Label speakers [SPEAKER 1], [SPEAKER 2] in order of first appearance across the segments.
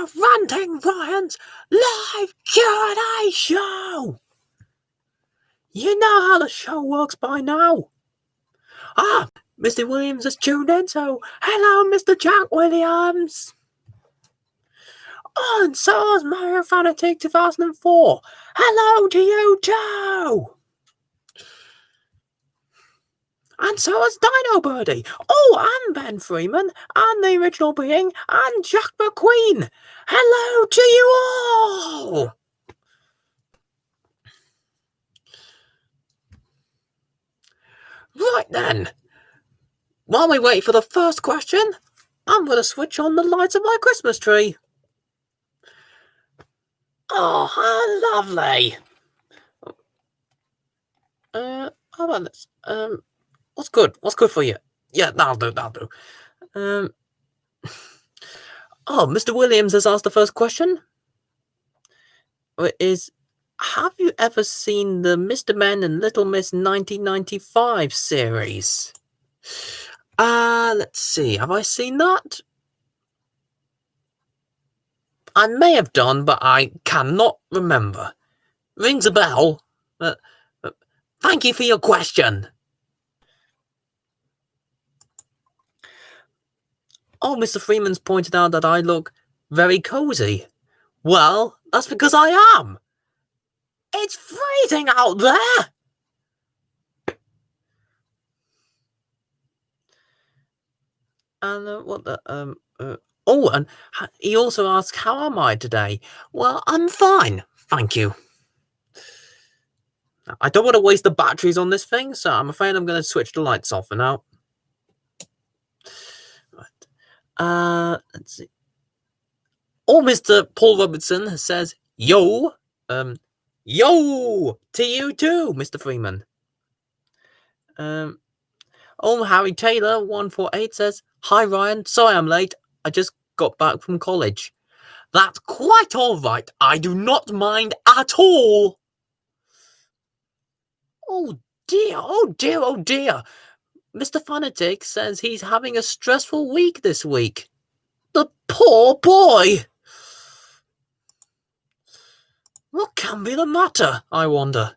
[SPEAKER 1] to Ranting Ryan's live Q&A show. You know how the show works by now. Mr. Williams has tuned in, so hello, Mr. Jack Williams. And so is Mario Fanatic 2004. Hello to you too. And so is Dino Birdie. And Ben Freeman, and the original being, and Jack McQueen. Hello to you all. Right then. While we wait for the first question, I'm going to switch on the lights of my Christmas tree. Oh, how lovely. How about this? What's good? What's good for you? Yeah, that'll do. Mr. Williams has asked the first question. It is, have you ever seen the Mr. Men and Little Miss 1995 series? Let's see. Have I seen that? I may have done, but I cannot remember. Rings a bell. Thank you for your question. Mr. Freeman's pointed out that I look very cozy. Well, that's because I am. It's freezing out there. And and he also asked, how am I today? Well, I'm fine, thank you. I don't want to waste the batteries on this thing, so I'm afraid I'm going to switch the lights off for now. Right. Let's see. Mr. Paul Robertson says, yo. Yo to you too, Mr. Freeman. Harry Taylor 148 says, hi Ryan, sorry I'm late. I just got back from college. That's quite all right. I do not mind at all. Oh dear. Mr. Fanatic says he's having a stressful week this week. The poor boy. What can be the matter, I wonder?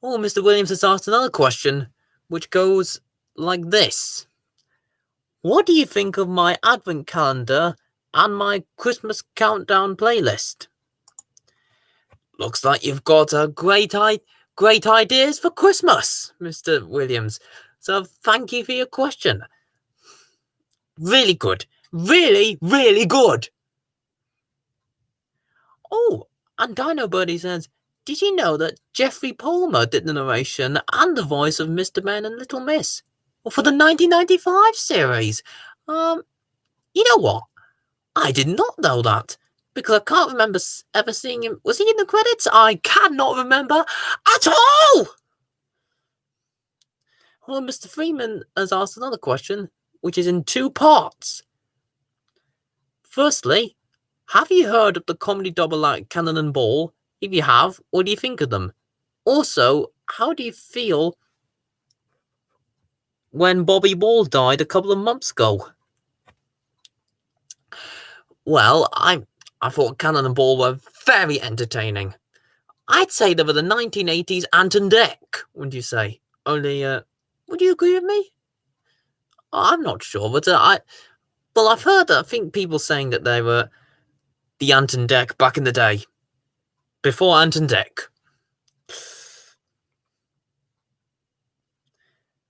[SPEAKER 1] Mr. Williams has asked another question, which goes like this. What do you think of my advent calendar and my Christmas countdown playlist? Looks like you've got a great ideas for Christmas, Mr. Williams. So thank you for your question. Really good. Really, really good. And Dino Birdie says, did you know that Jeffrey Palmer did the narration and the voice of Mr. Men and Little Miss? For the 1995 series? You know what? I did not know that. Because I can't remember ever seeing him. Was he in the credits? I cannot remember at all! Mr. Freeman has asked another question, which is in two parts. Firstly, have you heard of the comedy double act Cannon and Ball? If you have, what do you think of them? Also, how do you feel when Bobby Ball died a couple of months ago? Well, I thought Cannon and Ball were very entertaining. I'd say they were the 1980s Ant and Dec, wouldn't you say? Only, would you agree with me? I'm not sure, but I've heard, I think, people saying that they were the Ant and Dec back in the day. Before Ant and Dec.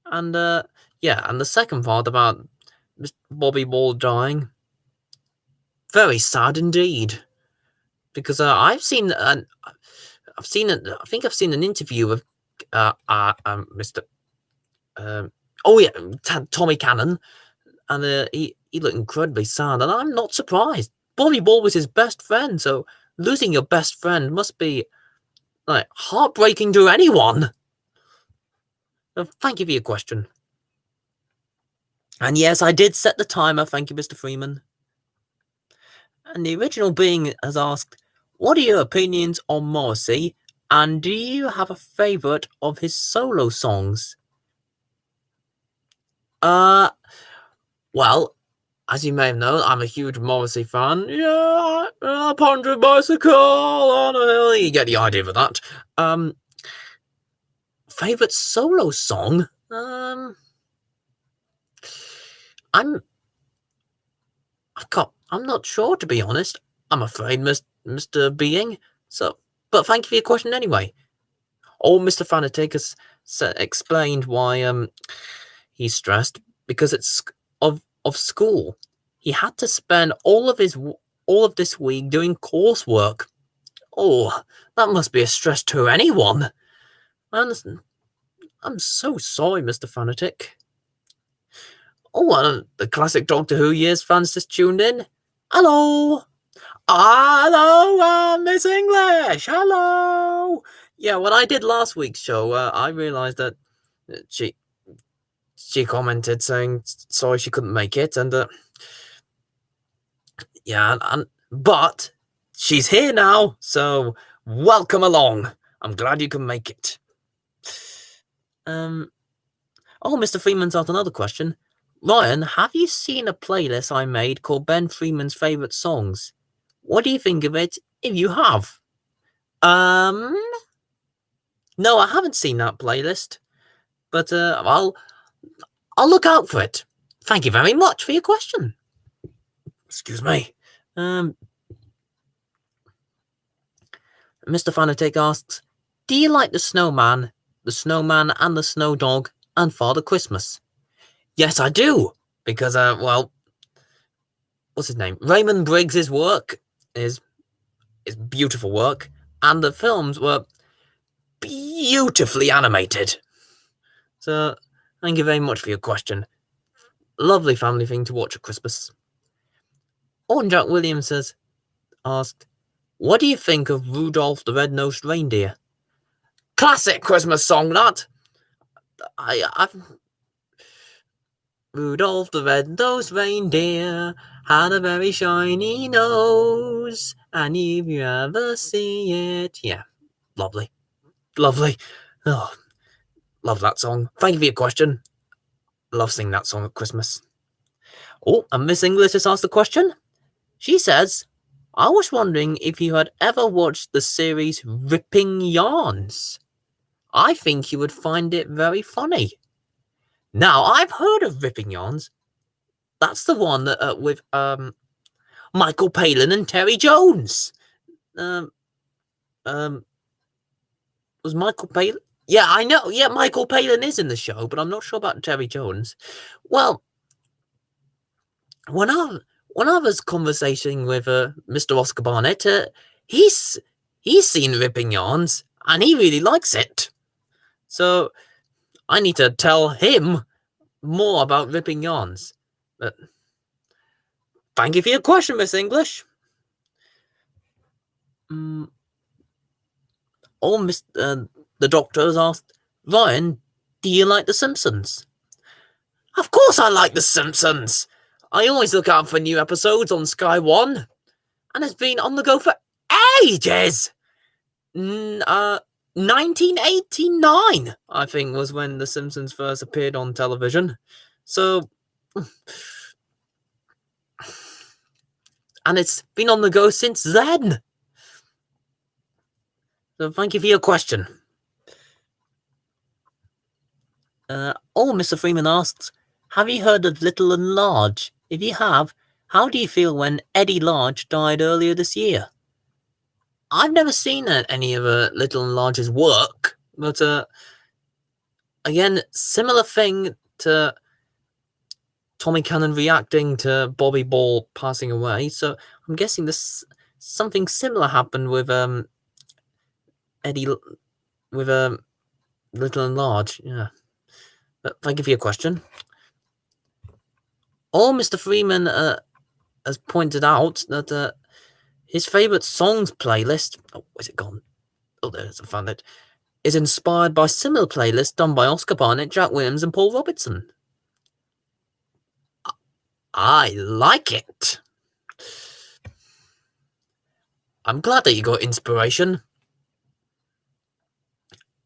[SPEAKER 1] And, and the second part about Bobby Ball dying. Very sad indeed. Because I think I've seen an interview with Mr. Tommy Cannon, and he looked incredibly sad, and I'm not surprised. Bobby Ball was his best friend, so losing your best friend must be heartbreaking to anyone. Thank you for your question. And yes, I did set the timer. Thank you, Mr. Freeman. And the original being has asked, what are your opinions on Morrissey, and do you have a favourite of his solo songs? Well, as you may have known, I'm a huge Morrissey fan. Yeah, a 100 bicycle on a hill. You get the idea of that. Favorite solo song? I'm not sure, to be honest. I'm afraid, Mr. Being. So, but thank you for your question anyway. Old Mr. Fanatic has explained why he's stressed because it's of school. He had to spend all of this week doing coursework. Oh, that must be a stress to anyone. I'm so sorry, Mr. Fanatic. Oh, the classic Doctor Who years fans just tuned in. Hello! Hello, Miss English! Hello! Yeah, when I did last week's show, I realised that she commented saying sorry she couldn't make it, and yeah, but she's here now, so welcome along. I'm glad you can make it. Oh, Mr. Freeman's asked another question. Ryan, have you seen a playlist I made called Ben Freeman's Favourite Songs? What do you think of it if you have? No, I haven't seen that playlist, but I'll look out for it. Thank you very much for your question. Excuse me. Mr. Fanatic asks, do you like the snowman and the snow dog, and Father Christmas? Yes, I do, because, well, what's his name? Raymond Briggs's work is beautiful work, and the films were beautifully animated. So, thank you very much for your question. Lovely family thing to watch at Christmas. Owen Jack Williams asked, what do you think of Rudolph the Red-Nosed Reindeer? Classic Christmas song, that! Rudolph the Red-Nosed Reindeer had a very shiny nose, and if you ever see it... Yeah, lovely. Lovely. Oh, love that song. Thank you for your question. Love singing that song at Christmas. Oh, and Miss English has asked a question. She says, I was wondering if you had ever watched the series Ripping Yarns. I think you would find it very funny. Now, I've heard of Ripping Yarns. That's the one that with Michael Palin and Terry Jones. Was Michael Palin? Yeah, I know. Yeah, Michael Palin is in the show, but I'm not sure about Terry Jones. Well, when I was conversating with Mr. Oscar Barnett, he's seen Ripping Yarns, and he really likes it. So I need to tell him more about Ripping Yarns. But thank you for your question, Miss English. The doctor has asked, Ryan, do you like The Simpsons? Of course I like The Simpsons. I always look out for new episodes on Sky One, and it's been on the go for ages. 1989, I think, was when The Simpsons first appeared on television. So, and it's been on the go since then. So thank you for your question. Mr. Freeman asks, have you heard of Little and Large? If you have, how do you feel when Eddie Large died earlier this year? I've never seen any of Little and Large's work, but again, similar thing to Tommy Cannon reacting to Bobby Ball passing away. So I'm guessing something similar happened with Eddie, with Little and Large. Yeah, but thank you for your question. Mr. Freeman has pointed out that his favourite songs playlist, where's it gone? Oh, there's I found it, is inspired by similar playlists done by Oscar Barnett, Jack Williams, and Paul Robertson. I like it. I'm glad that you got inspiration.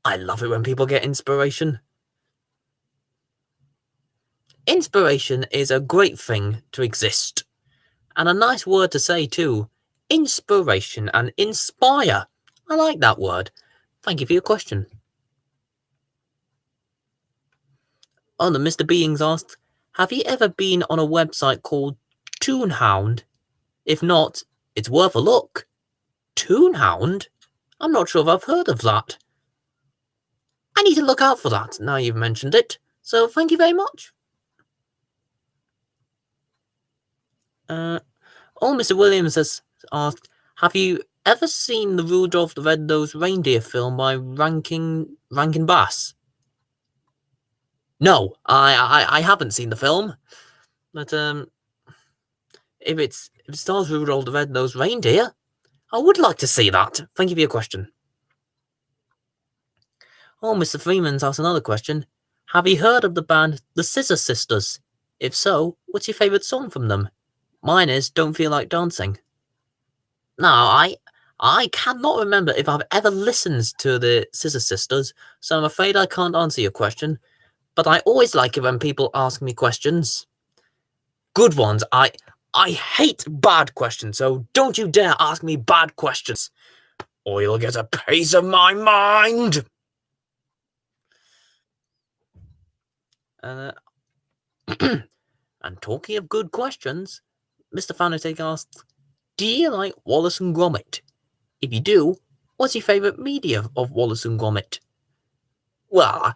[SPEAKER 1] I love it when people get inspiration. Inspiration is a great thing to exist. And a nice word to say too. Inspiration and inspire. I like that word. Thank you for your question. Oh, the Mr. Beings asked, have you ever been on a website called Toonhound? If not, it's worth a look. Toonhound? I'm not sure if I've heard of that. I need to look out for that now you've mentioned it, so thank you very much. Mr. Williams has asked, have you ever seen the Rudolph the Red-Nosed Reindeer film by Rankin Bass? No, I haven't seen the film, but if it stars Rudolph the Red-Nosed Reindeer, I would like to see that. Thank you for your question. Oh, Mr. Freeman's asked another question. Have you heard of the band The Scissor Sisters? If so, what's your favourite song from them? Mine is Don't Feel Like Dancing. No, I cannot remember if I've ever listened to the Scissor Sisters, so I'm afraid I can't answer your question. But I always like it when people ask me questions. Good ones. I hate bad questions, so don't you dare ask me bad questions, or you'll get a piece of my mind. And talking of good questions, Mr. Fanatic asks, do you like Wallace and Gromit? If you do, what's your favourite media of Wallace and Gromit? Well,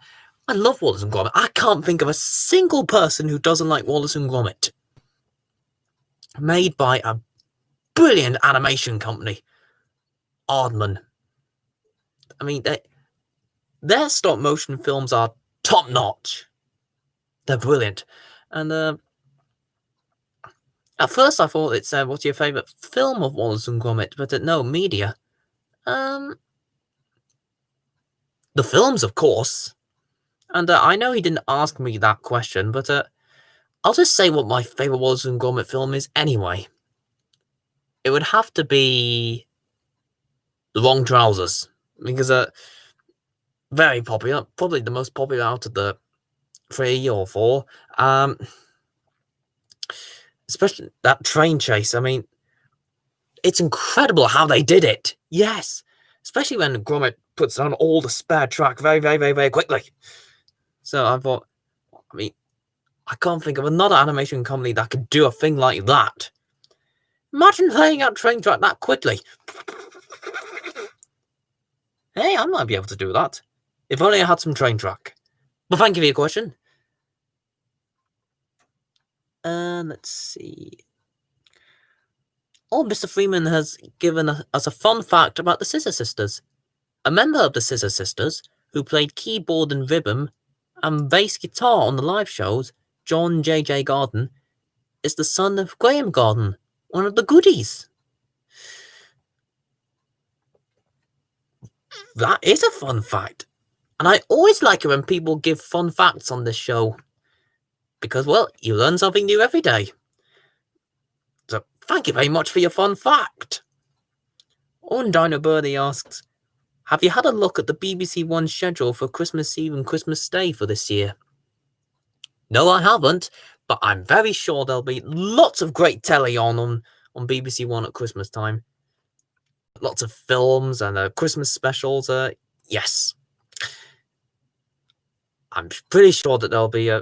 [SPEAKER 1] I love Wallace and Gromit. I can't think of a single person who doesn't like Wallace and Gromit. Made by a brilliant animation company, Aardman. I mean, their stop-motion films are top-notch. They're brilliant. And at first I thought it said, what's your favourite film of Wallace and Gromit? But no, media. The films, of course. And I know he didn't ask me that question, but I'll just say what my favourite Wallace and Gromit film is anyway. It would have to be The Long Trousers, because very popular, probably the most popular out of the 3 or 4. Especially that train chase. I mean, it's incredible how they did it. Yes, especially when Gromit puts on all the spare track very, very, very, very quickly. So I thought, I mean, I can't think of another animation company that could do a thing like that. Imagine playing out train track that quickly. Hey, I might be able to do that. If only I had some train track. But thank you for your question. Let's see. Oh, Mr. Freeman has given us a fun fact about the Scissor Sisters. A member of the Scissor Sisters, who played keyboard and rhythm and bass guitar on the live shows, John J.J. Garden, is the son of Graham Garden, one of the goodies. That is a fun fact. And I always like it when people give fun facts on this show. Because, well, you learn something new every day. So, thank you very much for your fun fact. Dino Birdie asks, have you had a look at the BBC One schedule for Christmas Eve and Christmas Day for this year? No, I haven't, but I'm very sure there'll be lots of great telly on BBC One at Christmas time. Lots of films and Christmas specials. Yes. I'm pretty sure that there'll be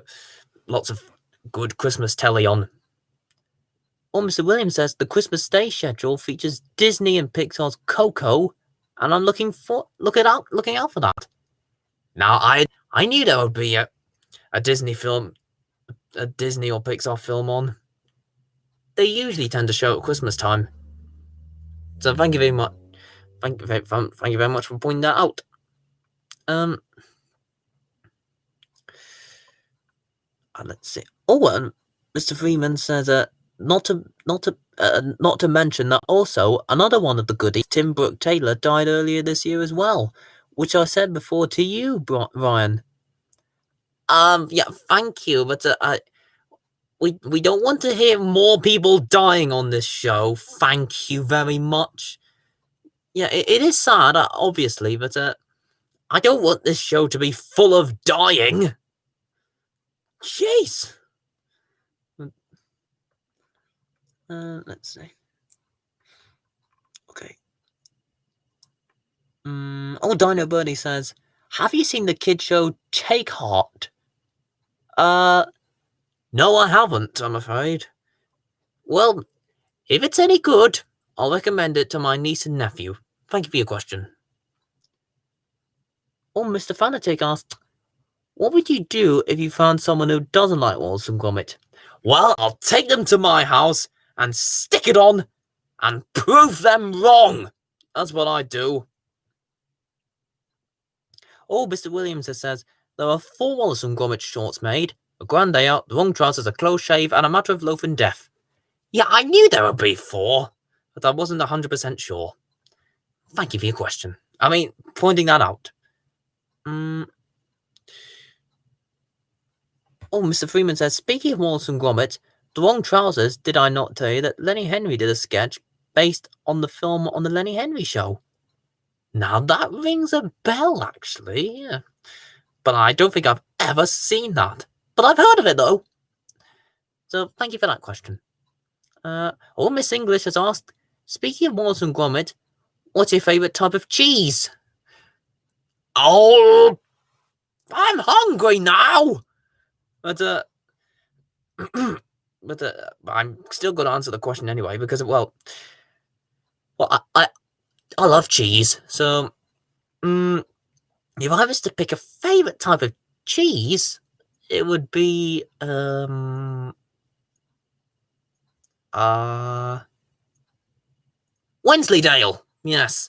[SPEAKER 1] lots of good Christmas telly on. Mr. Williams says the Christmas Day schedule features Disney and Pixar's Coco, and I'm looking out for that. Now, I knew there would be a Disney film, a Disney or Pixar film on. They usually tend to show at Christmas time. So thank you very much. Thank you very much for pointing that out. Let's see. Mr. Freeman says not to mention that also another one of the goodies, Tim Brooke Taylor, died earlier this year as well, which I said before to you, Ryan. Yeah, thank you, but we don't want to hear more people dying on this show. Thank you very much. Yeah, it is sad, obviously, but I don't want this show to be full of dying. Jeez. Let's see. Okay. Dino Birdie says, have you seen the kid show Take Heart? No, I haven't, I'm afraid. Well, if it's any good, I'll recommend it to my niece and nephew. Thank you for your question. Mr. Fanatic asked, what would you do if you found someone who doesn't like Wallace and Gromit? Well, I'll take them to my house and stick it on and prove them wrong. That's what I do. Mr. Williams says, there are 4 Wallace and Gromit shorts made, a grand day out, the wrong trousers, a close shave, and a matter of loaf and death. Yeah, I knew there would be 4, but I wasn't 100% sure. Thank you for your question. I mean, pointing that out. Mr. Freeman says, speaking of Wallace and Gromit, the wrong trousers, did I not tell you that Lenny Henry did a sketch based on the film on the Lenny Henry show? Now that rings a bell, actually, yeah. But I don't think I've ever seen that. But I've heard of it, though. So, thank you for that question. Miss English has asked, speaking of Wallace and Gromit, what's your favourite type of cheese? Oh, I'm hungry now! But I'm still going to answer the question anyway, because, I love cheese, so, if I was to pick a favourite type of cheese, it would be, Wensleydale. Yes.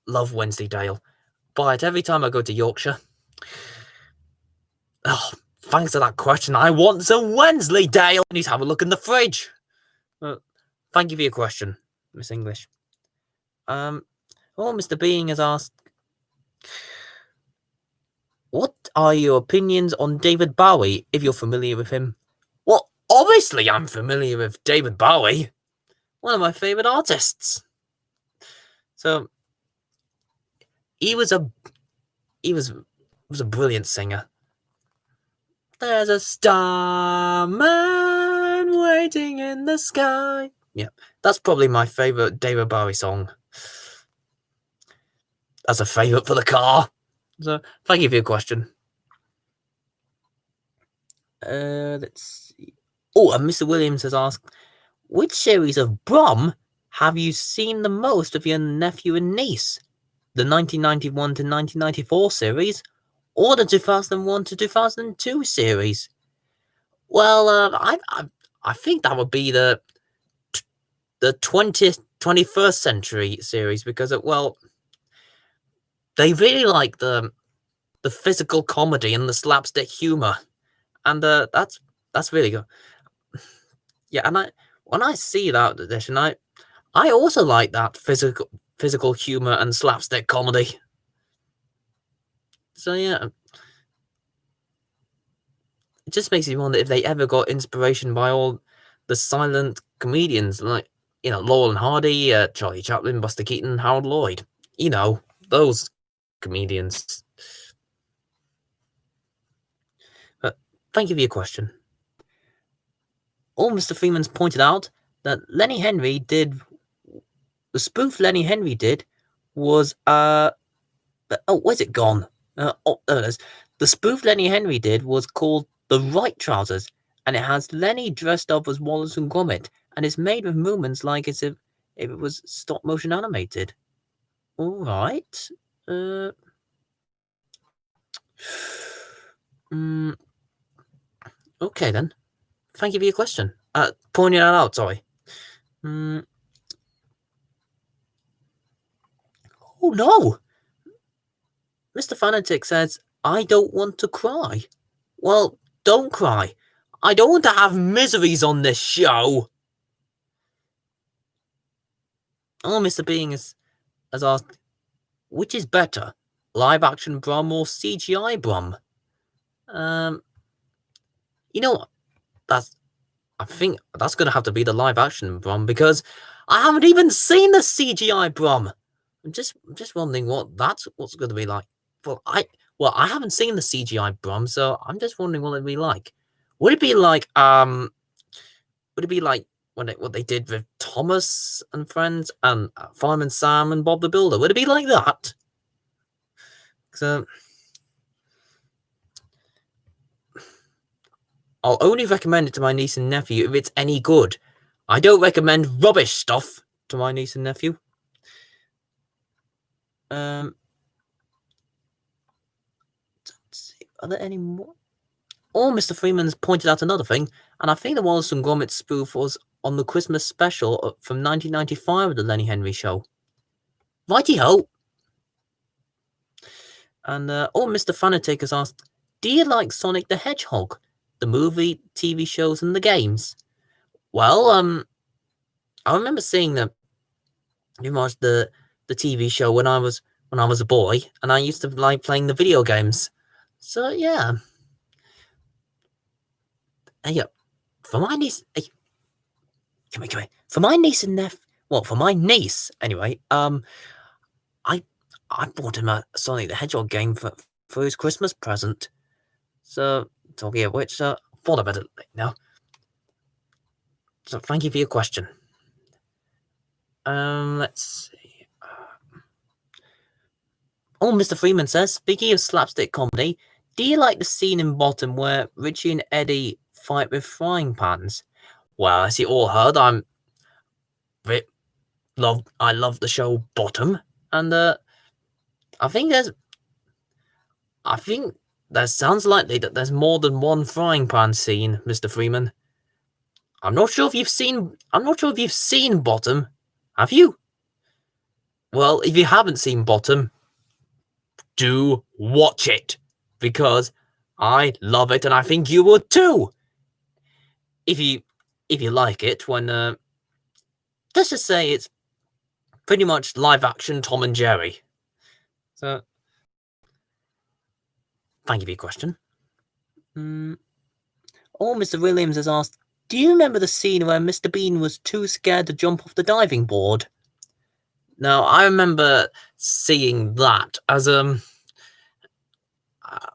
[SPEAKER 1] Love Wensleydale. Buy it every time I go to Yorkshire. Oh, thanks for that question. I want some Wensleydale. I need to have a look in the fridge. Thank you for your question, Miss English. Mr. Being has asked, what are your opinions on David Bowie, if you're familiar with him? Well, obviously I'm familiar with David Bowie. One of my favourite artists. So, he was a brilliant singer. There's a starman waiting in the sky. Yeah, that's probably my favourite David Bowie song. As a favourite for the car. So, thank you for your question. Let's see. And Mr. Williams has asked, which series of Brom have you seen the most of your nephew and niece? The 1991 to 1994 series, or the 2001 to 2002 series? Well, I think that would be the 21st century series, because they really like the physical comedy and the slapstick humor, and that's really good. Yeah, and when I see that edition, I also like that physical humor and slapstick comedy. So yeah, it just makes me wonder if they ever got inspiration by all the silent comedians, like, Laurel and Hardy, Charlie Chaplin, Buster Keaton, Harold Lloyd. Those comedians. But thank you for your question. Mr. Freeman's pointed out that Lenny Henry did... The spoof Lenny Henry did was... where's it gone? There it is. The spoof Lenny Henry did was called The Right Trousers, and it has Lenny dressed up as Wallace and Gromit, and it's made with movements like as if it was stop-motion animated. Alright. Okay, then. Thank you for your question. Pointing that out, sorry. Oh, no! Mr. Fanatic says, I don't want to cry. Well, don't cry. I don't want to have miseries on this show. Mr. Being has asked, which is better, live-action Brum or CGI Brum? You know what? I think that's going to have to be the live-action Brum, because I haven't even seen the CGI Brum. I'm just wondering what's going to be like. I haven't seen the CGI Brum, so I'm just wondering what it'd be like. Would it be like what they did with Thomas and Friends and Fireman Sam and Bob the Builder. Would it be like that? So I'll only recommend it to my niece and nephew if it's any good. I don't recommend rubbish stuff to my niece and nephew. Let's see, are there any more? Oh, Mr. Freeman's pointed out another thing, and I think the Wallace and Gromit spoof was on the Christmas special from 1995 of the Lenny Henry Show. Righty-ho! And, Mr. Fanatic has asked, do you like Sonic the Hedgehog? The movie, TV shows, and the games? Well, I remember seeing the TV show when I was a boy, and I used to like playing the video games. So yeah. Hey, for my niece, hey, come here. For my niece and nephew, well, for my niece anyway. I bought him a Sonic the Hedgehog game for his Christmas present. So talking of which, thought about it now. So thank you for your question. Let's see. Mr. Freeman says, speaking of slapstick comedy, do you like the scene in Bottom where Richie and Eddie fight with frying pans? Well, as you all heard, I love the show Bottom, and I think that sounds likely that there's more than one frying pan scene, Mr. Freeman. I'm not sure if you've seen Bottom. Have you? Well, if you haven't seen Bottom, do watch it, because I love it and I think you would too. If you like it, when let's just say it's pretty much live action Tom and Jerry. So thank you for your question. Mr. Williams has asked, do you remember the scene where Mr. Bean was too scared to jump off the diving board? Now, I remember seeing that as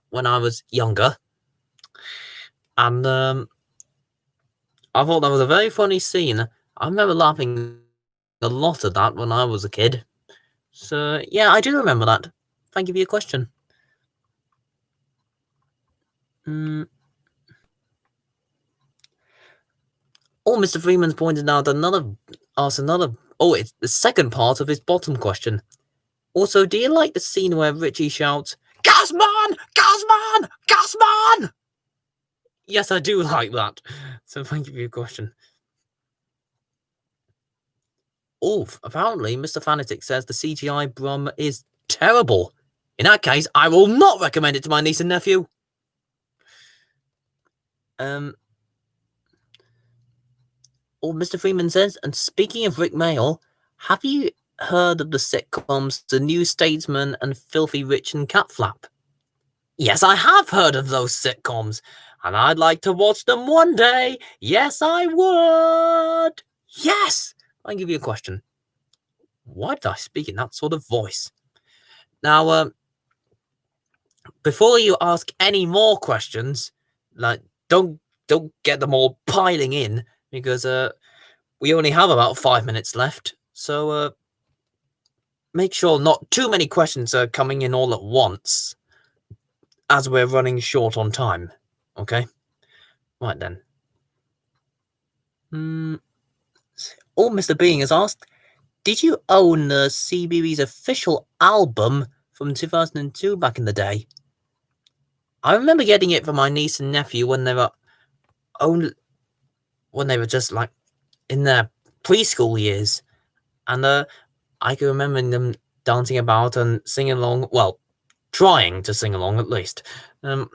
[SPEAKER 1] when I was younger, and I thought that was a very funny scene. I remember laughing a lot at that when I was a kid. So yeah, I do remember that. Thank you for your question. Mr. Freeman's pointed out it's the second part of his Bottom question. Also, do you like the scene where Richie shouts, Gasman! Gasman! Gasman! Yes, I do like that. So thank you for your question. Apparently, Mr. Fanatic says the CGI Brum is terrible. In that case, I will not recommend it to my niece and nephew. Mr. Freeman says, and speaking of Rick Mail, have you heard of the sitcoms The New Statesman and Filthy Rich and Catflap? Yes, I have heard of those sitcoms, and I'd like to watch them one day. Yes, I would. Yes! I'll give you a question. Why did I speak in that sort of voice? Now, before you ask any more questions, like, don't get them all piling in, because we only have about 5 minutes left. So make sure not too many questions are coming in all at once, as we're running short on time. Okay? Right then. Mr. Being has asked, did you own the CBeebies official album from 2002 back in the day? I remember getting it for my niece and nephew when they were just like in their preschool years, and I can remember them dancing about and singing along. Well, trying to sing along at least. When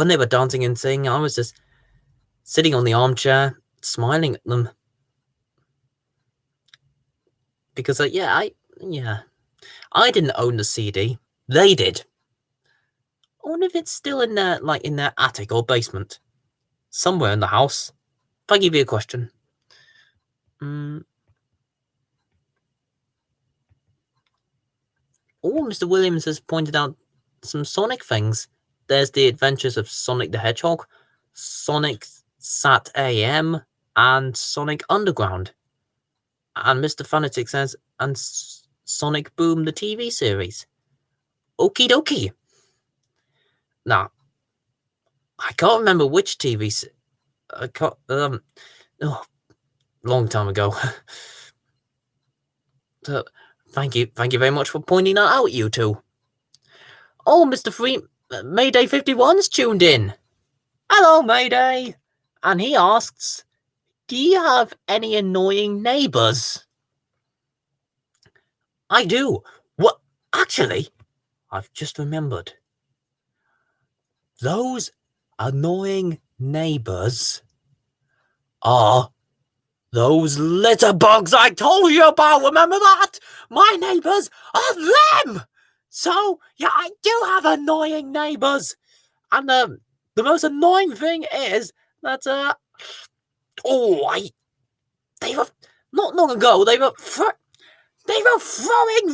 [SPEAKER 1] they were dancing and singing, I was just sitting on the armchair, smiling at them, because I didn't own the CD. They did. I wonder if it's still in their attic or basement, somewhere in the house. If I give you a question. Mr. Williams has pointed out some Sonic things. There's the Adventures of Sonic the Hedgehog, Sonic Sat AM, and Sonic Underground. And Mr. Fanatic says, and Sonic Boom, the TV series. Okie dokie. Now, I can't remember which TV. I can't. Long time ago. So, thank you very much for pointing that out, you two. Oh, Mr. Mayday 51's tuned in. Hello, Mayday. And he asks, do you have any annoying neighbors? I do. What? Actually, I've just remembered. Those annoying neighbors are those litter bugs I told you about. Remember that? My neighbors are them. So, yeah, I do have annoying neighbors. And the most annoying thing is that, they were, not long ago, they were throwing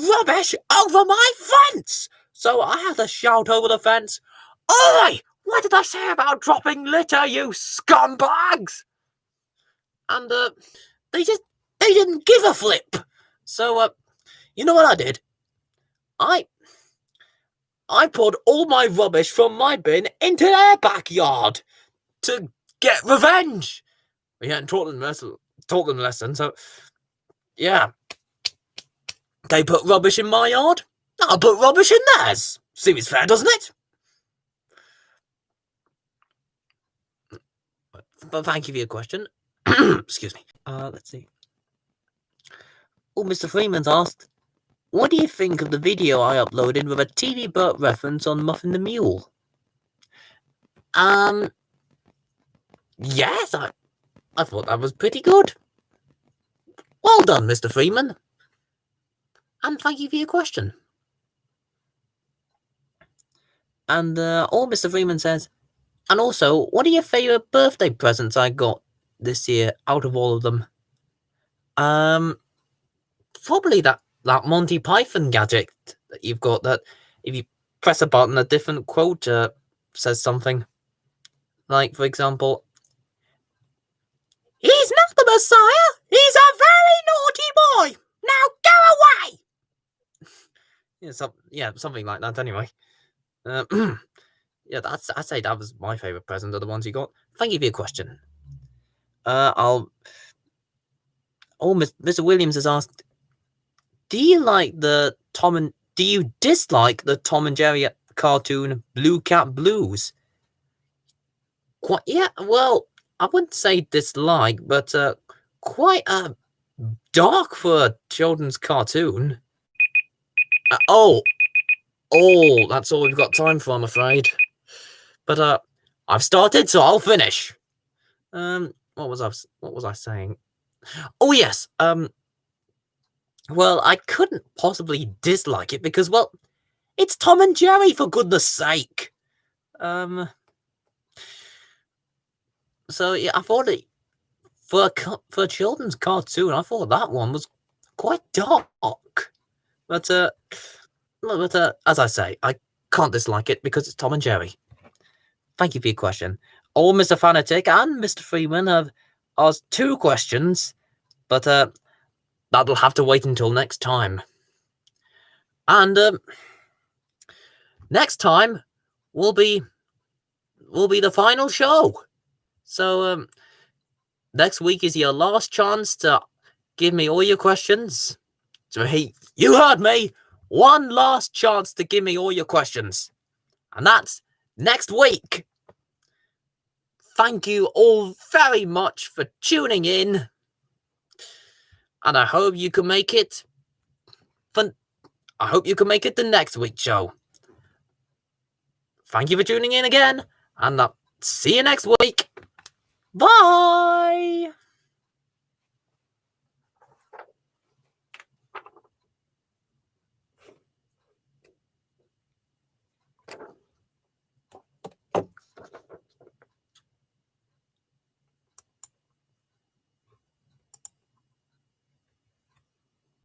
[SPEAKER 1] rubbish over my fence. So I had to shout over the fence, "Oi! What did I say about dropping litter, you scumbags?" And, they didn't give a flip. So, you know what I did? I poured all my rubbish from my bin into their backyard to get revenge. Yeah, and taught them a lesson. So, yeah, they put rubbish in my yard. I'll put rubbish in theirs. Seems fair, doesn't it? But thank you for your question. Excuse me. Let's see. Oh, Mr. Freeman's asked, what do you think of the video I uploaded with a TV Burt reference on Muffin the Mule? Yes, I thought that was pretty good. Well done, Mr. Freeman. And thank you for your question. And Mr. Freeman says, and also, what are your favourite birthday presents I got this year out of all of them? Probably that Monty Python gadget that you've got, that if you press a button, a different quote says something. Like, for example, "He's not the Messiah, he's a very naughty boy! Now go away!" Something like that anyway. Yeah, I'd say that was my favourite present of the ones you got. Thank you for your question. Mr. Williams has asked, do you dislike the Tom and Jerry cartoon Blue Cat Blues? Well, I wouldn't say dislike, but quite dark for a children's cartoon. That's all we've got time for, I'm afraid. But I've started, so I'll finish. What was I saying? Oh yes. Well, I couldn't possibly dislike it because, well, it's Tom and Jerry, for goodness sake. So yeah, I thought it for a children's cartoon, I thought that one was quite dark. But as I say, I can't dislike it because it's Tom and Jerry. Thank you for your question. Mr. Fanatic and Mr. Freeman have asked 2 questions, but that'll have to wait until next time. And next time will be the final show. So next week is your last chance to give me all your questions. So hey, you heard me. One last chance to give me all your questions. And that's next week. Thank you all very much for tuning in. And I hope you can make it the next week's show. Thank you for tuning in again, and see you next week. Bye!